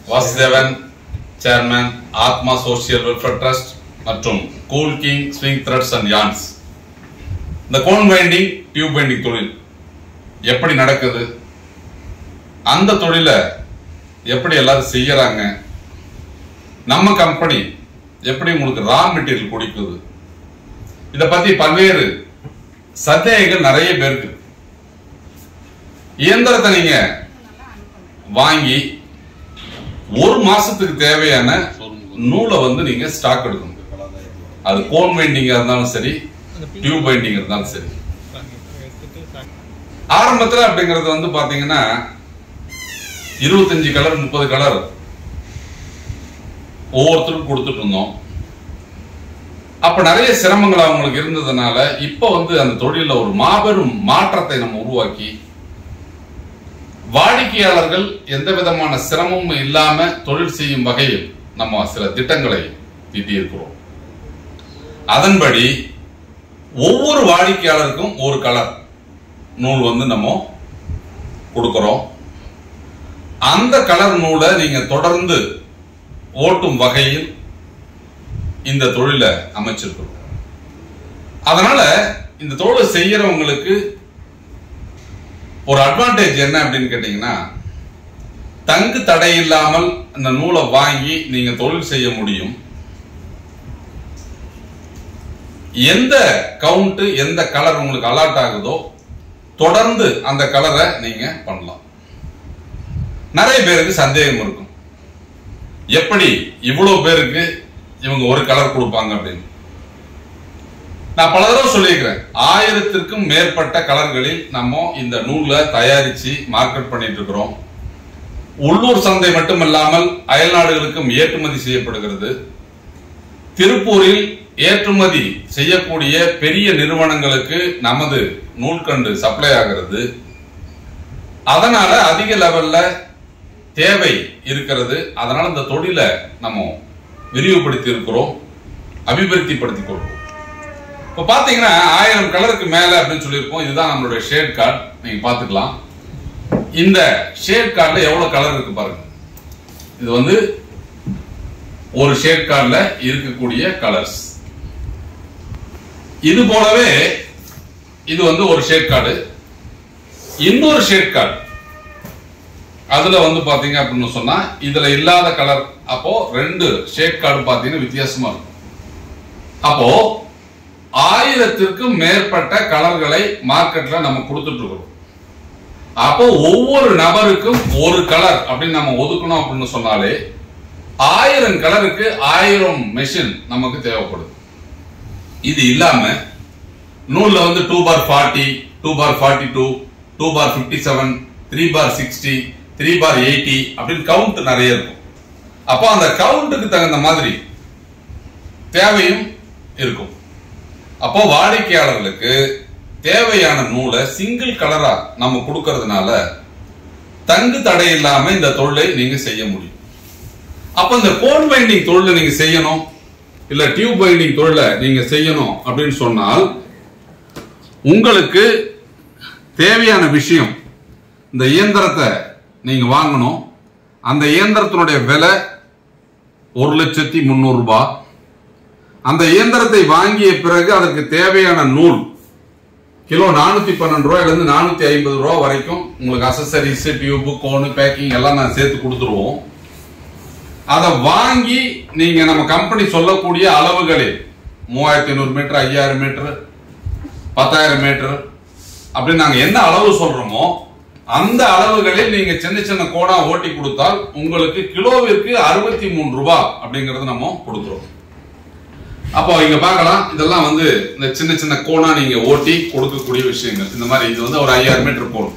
Vasudevan, chairman, Atma social welfare trust மற்றும் Cool King Swing Threads and Yarns. இந்த cone winding, tube winding தொழில் எப்படி நடக்குது, அந்த தொழிலை எப்படி எல்லாரும் செய்யறாங்க, நம்ம கம்பெனி எப்படி உங்களுக்கு ரா மெட்டீரியல் கொடுக்குது, இத பத்தி பல்வேறு சந்தேகங்கள் நிறைய பேருக்கு. இயந்திரத்தை நீங்க வாங்கி ஒரு மாசத்துக்கு தேவையான நூலை நீங்க ஸ்டாக் எடுக்கணும். அது கோன் வைண்டிங்கா இருந்தாலும் சரி, டியூப் வைண்டிங் இருந்தாலும் சரி. ஆரம்பத்தில் அப்படிங்கிறது பாத்தீங்கன்னா 25 கலர் 30 கலர் ஒவ்வொருத்தருக்கும் கொடுத்துட்டு இருந்தோம். அப்ப நிறைய சிரமங்கள் அவங்களுக்கு இருந்ததுனால இப்ப அந்த தொழில ஒரு மாபெரும் மாற்றத்தை நம்ம உருவாக்கி வாடிக்கையாளர்கள் எந்த விதமான சிரமமும் இல்லாம தொழில் செய்யும் வகையில் நம்ம சில திட்டங்களை தீட்டியிருக்கிறோம். அதன்படி ஒவ்வொரு வாடிக்கையாளருக்கும் ஒரு கலர் நூல் நம்ம கொடுக்கிறோம். அந்த கலர் நூலை நீங்க தொடர்ந்து ஓட்டும் வகையில் இந்த தொழிலை அமைச்சிருக்கிறோம். அதனால இந்த தொழிலை செய்யறவங்களுக்கு ஒரு அட்வான்டேஜ் என்ன அப்படின்னு கேட்டீங்கன்னா, தங்கு தடை இல்லாமல் இந்த நூலை வாங்கி நீங்க தொழில் செய்ய முடியும். எந்த கவுண்ட் எந்த கலர் உங்களுக்கு அலாட் ஆகுதோ தொடர்ந்து அந்த கலரை நீங்க பண்ணலாம். நிறைய பேருக்கு சந்தேகம் இருக்கும், எப்படி இவ்வளவு பேருக்கு இவங்க ஒரு கலர் கொடுப்பாங்க அப்படின்னு. நான் பல தடவை சொல்லியிருக்கிறேன், 1000க்கும் மேற்பட்ட கலர்களில் நம்ம இந்த நூலை தயாரிச்சு மார்க்கெட் பண்ணிட்டு இருக்கிறோம். உள்ளூர் சந்தை மட்டுமல்லாமல் அயல் நாடுகளுக்கும் ஏற்றுமதி செய்யப்படுகிறது. திருப்பூரில் ஏற்றுமதி செய்யக்கூடிய பெரிய நிறுவனங்களுக்கு நமது நூல்கண்டு சப்ளை ஆகிறது. அதனால அதிக லெவல்ல தேவை இருக்கிறது. அதனால இந்த தொழிலை நம்ம விரிவுபடுத்தி இருக்கிறோம், அபிவிருத்திப்படுத்திக் கொள்வோம். இப்ப பாத்தீங்கன்னா 1000 கலருக்கு மேல அப்படின்னு சொல்லியிருக்கோம். இதுதான் நம்மளுடைய ஷேட் கார்டு, நீங்க பாத்துக்கலாம். இந்த ஷேட் கார்டுல எவ்வளவு கலர் இருக்கு பாருங்க. இது ஒரு ஷேட் கார்டுல இருக்கக்கூடிய கலர்ஸ். இது போலவே இது ஒரு ஷேட் கார்டு. இன்னொரு ஷேட் கார்டு அதுல பாத்தீங்க அப்படின்னு சொன்னா இதுல இல்லாத கலர். அப்போ 2 ஷேட் கார்டு பாத்தீங்கன்னா வித்தியாசமா இருக்கும். அப்போ 1000க்கும் மேற்பட்ட கலர்களை மார்க்கெட்ல நம்ம கொடுத்துட்டு இருக்கோம். அப்போ ஒவ்வொரு நபருக்கும் ஒரு கலர் அப்படின்னு நம்ம ஒதுக்கணும் அப்படின்னு சொன்னாலே 1000 கலருக்கு 1000 மெஷின் நமக்கு தேவைப்படுது. இது இல்லாம நூல்ல 2x40, 2x42, 2x57, 3x60, 3x80 அப்படின்னு கவுண்ட் நிறைய இருக்கும். அப்போ அந்த கவுண்ட்டுக்கு தகுந்த மாதிரி தேவையும் இருக்கும். அப்போ வாடிக்கையாளர்களுக்கு தேவையான நூலை சிங்கிள் கலரா நம்ம கொடுக்கறதுனால தங்கு தடை இல்லாம இந்த தொழிலை நீங்க செய்ய முடியும். அப்ப இந்த கோன் வைண்டிங் தொழிலை நீங்க செய்யணும், இல்ல டியூப் வைண்டிங் தொழிலை நீங்க செய்யணும் அப்படின்னு சொன்னால் உங்களுக்கு தேவையான விஷயம், இந்த இயந்திரத்தை நீங்க வாங்கணும். அந்த இயந்திரத்தினுடைய விலை 1,300,000 ரூபாய். அந்த இயந்திரத்தை வாங்கிய பிறகு அதற்கு தேவையான நூல் கிலோ 412 ரூபாயிலிருந்து 450 ரூபாய் வரைக்கும் உங்களுக்கு அசசரிஸ், டியூப், கோனு, பேக்கிங் எல்லாம் நான் சேர்த்து கொடுத்துருவோம். அதை வாங்கி நீங்க நம்ம கம்பெனி சொல்லக்கூடிய அளவுகளில் 3500 மீட்டர், 5000 மீட்டர், 10,000 மீட்டர் அப்படின்னு நாங்க என்ன அளவு சொல்றோமோ அந்த அளவுகளில் நீங்க சின்ன சின்ன கோணா ஓட்டி கொடுத்தால் உங்களுக்கு கிலோவிற்கு 63 ரூபாய் அப்படிங்கறது நம்ம கொடுக்கிறோம். அப்போ இங்க பார்க்கலாம், இதெல்லாம் இந்த சின்ன சின்ன கோணா நீங்க ஓட்டி கொடுக்கக்கூடிய விஷயங்கள். இந்த மாதிரி இது ஒரு 5000 மீட்டர் கோன்.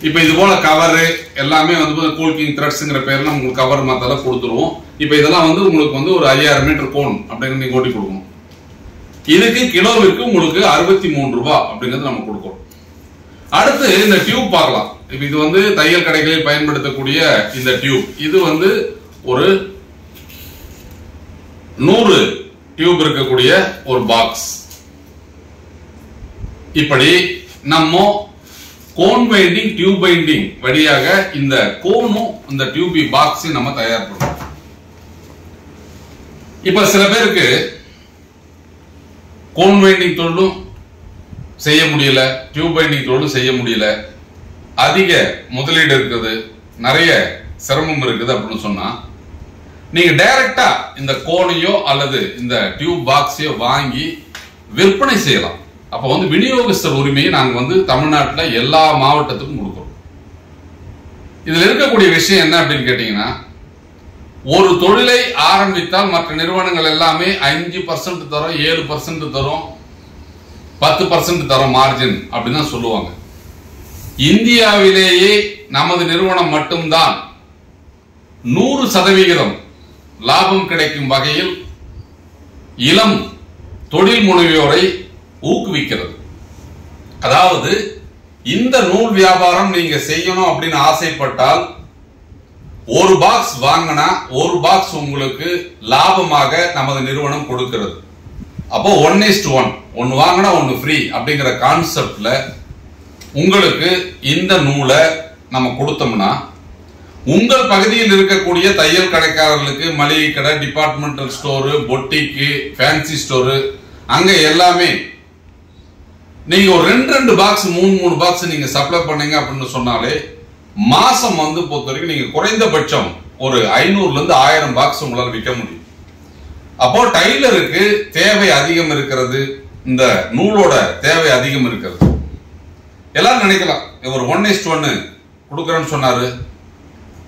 இப்ப இது போல கவர் எல்லாமே கூல் கிங் த்ரெட்ஸ்ங்கிற பேர்ல உங்களுக்கு கவர் மத்தெல்லாம் கொடுத்துருவோம். இப்ப இதெல்லாம் உங்களுக்கு ஒரு 5000 மீட்டர் கோன் அப்படிங்கிற நீங்க ஓட்டி கொடுக்கணும். இதுக்கு கிலோவிற்கு உங்களுக்கு 63 ரூபாய் அப்படிங்கிறது நம்ம கொடுக்கிறோம். அடுத்து இந்த டியூப் பார்க்கலாம். இப்ப இது தையல் கடைகளில் பயன்படுத்தக்கூடிய இந்த டியூப். இது ஒரு 100 டியூப் இருக்கக்கூடிய ஒரு பாக்ஸ். இப்படி நம்ம கோன் பைண்டிங், டியூப் பைண்டிங் வழியாக இந்த கோனும் இந்த டியூபி பாக்ஸையும் நம்ம தயார் பண்றோம். இப்ப சில பேருக்கு கோன் பைண்டிங் தொழிலும் செய்ய முடியல, டியூப் பைண்டிங் தொழிலும் செய்ய முடியல, அதிக முதலீடு இருக்குது, நிறைய சிரமம் இருக்குது அப்படின்னு சொன்னா நீங்க டைரக்டா இந்த கோனையோ அல்லது இந்த டியூப் பாக்ஸையோ வாங்கி விற்பனை செய்யலாம். அப்ப வந்து விநியோகஸ்தர் உரிமையை நாங்க தமிழ்நாட்டில் எல்லா மாவட்டத்துக்கும் கொடுக்கிறோம். இதுல இருக்கக்கூடிய விஷயம் என்ன அப்படின்னு கேட்டீங்கன்னா, ஒரு தொழிலை ஆரம்பித்தால் மற்ற நிறுவனங்கள் எல்லாமே 5% தரும், 7% தரும், 10% தரும் மார்ஜின் அப்படின்னு தான் சொல்லுவாங்க. இந்தியாவிலேயே நமது நிறுவனம் மட்டும்தான் 100% லாபம் கிடைக்கும் வகையில் இளம் தொழில் முனைவோரை ஊக்குவிக்கிறது. அதாவது இந்த நூல் வியாபாரம் நீங்க செய்யணும் அப்படின்னு ஆசைப்பட்டால் ஒரு பாக்ஸ் வாங்கினா ஒரு பாக்ஸ் உங்களுக்கு லாபமாக நமது நிறுவனம் கொடுக்கிறது. அப்போ 1:1, ஒன்னு வாங்கினா ஒன்னு ஃப்ரீ அப்படிங்கிற கான்செப்ட்ல உங்களுக்கு இந்த நூலை நம்ம கொடுத்தோம்னா உங்கள் பகுதியில் இருக்கக்கூடிய தையல் கடைக்காரர்களுக்கு, மளிகை கடை, டிபார்ட்மெண்டல் ஸ்டோரு, பொட்டிக்கு, ஃபேன்சி ஸ்டோரு, அங்க எல்லாமே நீங்க ஒரு 2 பாக்ஸ் 3 பாக்ஸ் நீங்க சப்ளை பண்ணீங்க அப்படின்னு சொன்னாலே மாசம் பொறுத்த வரைக்கும் நீங்க குறைந்தபட்சம் ஒரு 500 இருந்து 1000 பாக்ஸ் உங்களால் விற்க முடியும். அப்போ டைலருக்கு தேவை அதிகம் இருக்கிறது, இந்த நூலோட தேவை அதிகம் இருக்கிறது. எல்லாரும் நினைக்கலாம், ஒரு 1:1 கொடுக்கறேன்னு சொன்னாரு,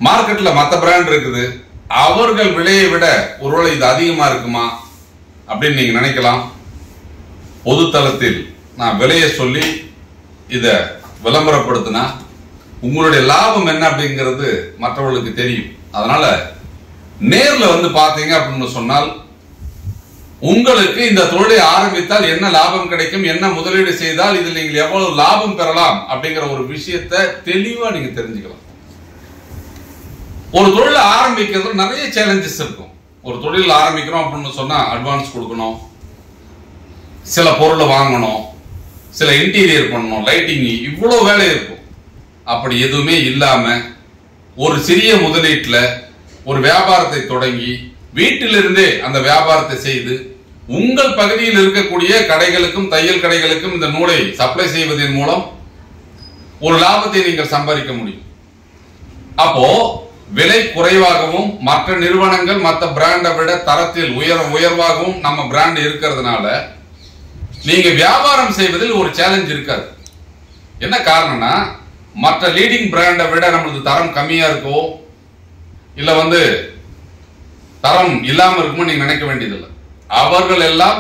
மார்க்கெட்ல மற்ற பிராண்ட் இருக்குது, அவர்கள் விலையை விட ஒருவேளை இது அதிகமா இருக்குமா அப்படின்னு நீங்க நினைக்கலாம். பொது தளத்தில் நான் விலையை சொல்லி இத விளம்பரப்படுத்தினா உங்களுடைய லாபம் என்ன அப்படிங்கிறது மற்றவர்களுக்கு தெரியும். அதனால நேர்ல பாத்தீங்க அப்படின்னு சொன்னால் உங்களுக்கு இந்த தொழிலை ஆரம்பித்தால் என்ன லாபம் கிடைக்கும், என்ன முதலீடு செய்தால் இதில் நீங்கள் எவ்வளவு லாபம் பெறலாம் அப்படிங்கிற ஒரு விஷயத்தை தெளிவா நீங்க தெரிஞ்சுக்கலாம். ஒரு தொழில் ஆரம்பிக்கிறதுல நிறைய சேலஞ்சஸ் இருக்கும். ஒரு தொழில் ஆரம்பிக்கிறோம் அப்படின்னு சொன்னா அட்வான்ஸ் கொடுக்கணும், சில பொருளை வாங்கணும், சில இன்டீரியர் பண்ணணும், லைட்டிங், இவ்வளவு வேலை இருக்கும். அப்படி எதுவுமே இல்லாம ஒரு சிறிய முதலீட்டுல ஒரு வியாபாரத்தை தொடங்கி வீட்டிலிருந்தே அந்த வியாபாரத்தை செய்து உங்கள் பகுதியில் இருக்கக்கூடிய கடைகளுக்கும் தையல் கடைகளுக்கும் இந்த நூலை சப்ளை செய்வதன் மூலம் ஒரு லாபத்தை நீங்கள் சம்பாதிக்க முடியும். அப்போ விலை குறைவாகவும் மற்ற நிறுவனங்கள் மற்ற பிராண்டை விட தரத்தில் உயர்வாகவும் நம்ம பிராண்ட் இருக்கிறதுனால நீங்க வியாபாரம் செய்வதில் ஒரு சேலஞ்ச் இருக்காது. என்ன காரணம்னா, மற்ற லீடிங் பிராண்டை விட நம்மளுக்கு தரம் கம்மியா இருக்கோ இல்ல தரம் இல்லாம இருக்குமோ நீங்க நினைக்க வேண்டியதில்லை. அவர்கள் எல்லாம்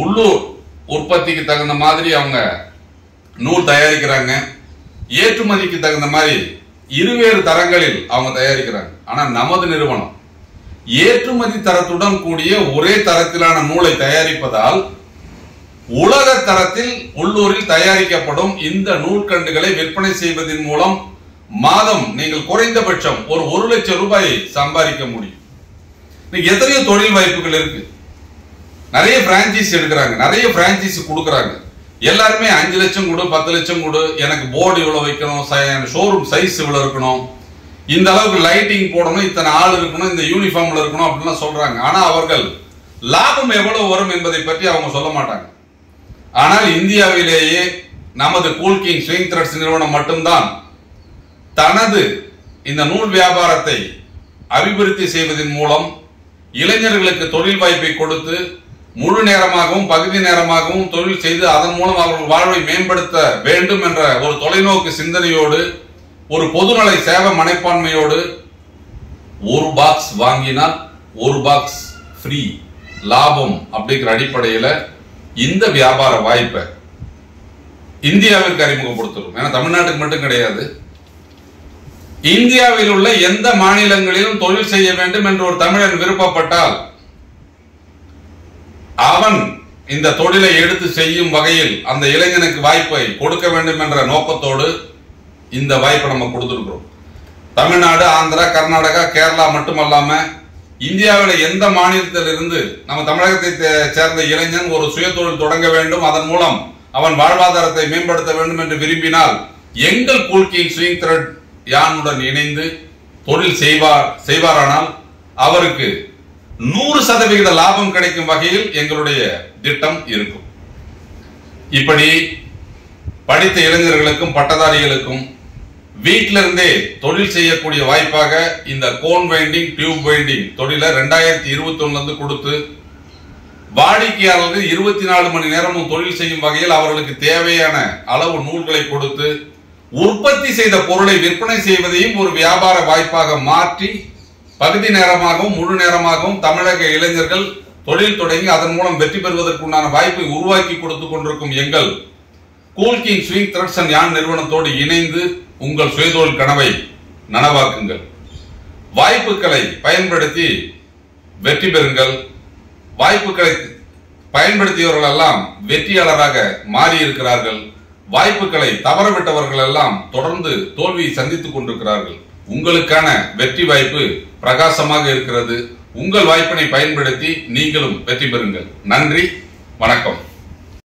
உள்ளூர் உற்பத்திக்கு தகுந்த மாதிரி அவங்க நூல் தயாரிக்கிறாங்க, ஏற்றுமதிக்கு தகுந்த மாதிரி இருவேறு தரங்களில் அவங்க தயாரிக்கிறாங்க. ஆனா நமது நிறுவனம் ஏற்றுமதி தரத்துடன் கூடிய ஒரே தரத்திலான நூலை தயாரிப்பதால் உலக தரத்தில் உள்ளூரில் தயாரிக்கப்படும் இந்த நூற்கண்டுகளை விற்பனை செய்வதன் மூலம் மாதம் நீங்கள் குறைந்தபட்சம் ஒரு 1 லட்சம் ரூபாயை சம்பாதிக்க முடியும். எத்தனையோ தொழில் வாய்ப்புகள் இருக்கு. நிறைய பிரான்சைஸ் எடுக்கிறாங்க, நிறைய பிரான்சைஸ் கொடுக்கறாங்க. எல்லாருமே 5 லட்சம் கொடு, 10 லட்சம் கொடு, எனக்கு போர்டு இவ்வளவு வைக்கணும், ஷோரூம் சைஸ் இவ்வளவு இருக்கணும், இந்த அளவுக்கு லைட்டிங் போடணும், இத்தனை ஆள் இருக்கணும், இந்த யூனிஃபார்ம்ல இருக்கணும் அப்படின்னு சொல்றாங்க. ஆனா அவர்கள் லாபம் எவ்வளவு வரும் என்பதை பற்றி அவங்க சொல்ல மாட்டாங்க. ஆனால் இந்தியாவிலேயே நமது கூல் கிங் ஸ்விங் த்ரெட்ஸ் நிறுவனம் மட்டும்தான் தனது இந்த நூல் வியாபாரத்தை அபிவிருத்தி செய்வதன் மூலம் இளைஞர்களுக்கு தொழில் வாய்ப்பை கொடுத்து முழு நேரமாகவும் பகுதி நேரமாகவும் தொழில் செய்து அதன் மூலம் அவர்கள் வாழ்வை மேம்படுத்த வேண்டும் என்ற ஒரு தொலைநோக்கு சிந்தனையோடு, ஒரு பொதுநலை சேவை மனப்பான்மையோடு, ஒரு பாக்ஸ் வாங்கினால் ஒரு பாக்ஸ் ஃப்ரீ லாபம் அப்படிங்கிற அடிப்படையில் இந்த வியாபார வாய்ப்பை இந்தியாவிற்கு அறிமுகப்படுத்தும். ஏன்னா தமிழ்நாட்டுக்கு மட்டும் கிடையாது, இந்தியாவில் உள்ள எந்த மாநிலங்களிலும் தொழில் செய்ய வேண்டும் என்று ஒரு தமிழன் விருப்பப்பட்டால் அவன் இந்த தொழிலை எடுத்து செய்யும் வகையில் அந்த இளைஞனுக்கு வாய்ப்பை கொடுக்க வேண்டும் என்ற நோக்கத்தோடு இந்த வாய்ப்பை நம்ம கொடுத்திருக்கிறோம். தமிழ்நாடு, ஆந்திரா, கர்நாடகா, கேரளா மட்டுமல்லாம இந்தியாவில் எந்த மாநிலத்தில் இருந்து நம்ம தமிழகத்தை சேர்ந்த இளைஞன் ஒரு சுய தொழில் தொடங்க வேண்டும், அதன் மூலம் அவன் வாழ்வாதாரத்தை மேம்படுத்த வேண்டும் என்று விரும்பினால் எங்கள் கூல் கிங் ஸ்விங் த்ரெட் யானுடன் இணைந்து தொழில் செய்வாரானால் அவருக்கு 100% லாபம் கிடைக்கும் வகையில் எங்களுடைய திட்டம் இருக்கும். இப்படி படித்த இளைஞர்களுக்கும் பட்டதாரிகளுக்கும் வீட்டிலிருந்தே தொழில் செய்யக்கூடிய வாய்ப்பாக இந்த கோன் வைண்டிங் டியூப் வைண்டிங் தொழிலை 2021 கொடுத்து வாடிக்கையாளர்கள் 24 மணி நேரமும் தொழில் செய்யும் வகையில் அவர்களுக்கு தேவையான அளவு நூல்களை கொடுத்து உற்பத்தி செய்த பொருளை விற்பனை செய்வதையும் ஒரு வியாபார வாய்ப்பாக மாற்றி பகுதி நேரமாகவும் முழு நேரமாகவும் தமிழக இளைஞர்கள் தொழில் தொடங்கி அதன் மூலம் வெற்றி பெறுவதற்குண்டான வாய்ப்பை உருவாக்கி கொடுத்துக் கொண்டிருக்கும் எங்கள் Cool King Swing Threads and Yarn நிறுவனத்தோடு இணைந்து உங்கள் சுயதொழில் கனவை நனவாக்குங்கள். வாய்ப்புகளை பயன்படுத்தி வெற்றி பெறுங்கள். வாய்ப்புகளை பயன்படுத்தியவர்கள் எல்லாம் வெற்றியாளராக மாறி இருக்கிறார்கள். வாய்ப்புகளை தவறவிட்டவர்கள் எல்லாம் தொடர்ந்து தோல்வியை சந்தித்துக் கொண்டிருக்கிறார்கள். உங்களுக்கான வெற்றி வாய்ப்பு பிரகாசமாக இருக்கிறது. உங்கள் வாய்ப்பினை பயன்படுத்தி நீங்களும் வெற்றி பெறுங்கள். நன்றி, வணக்கம்.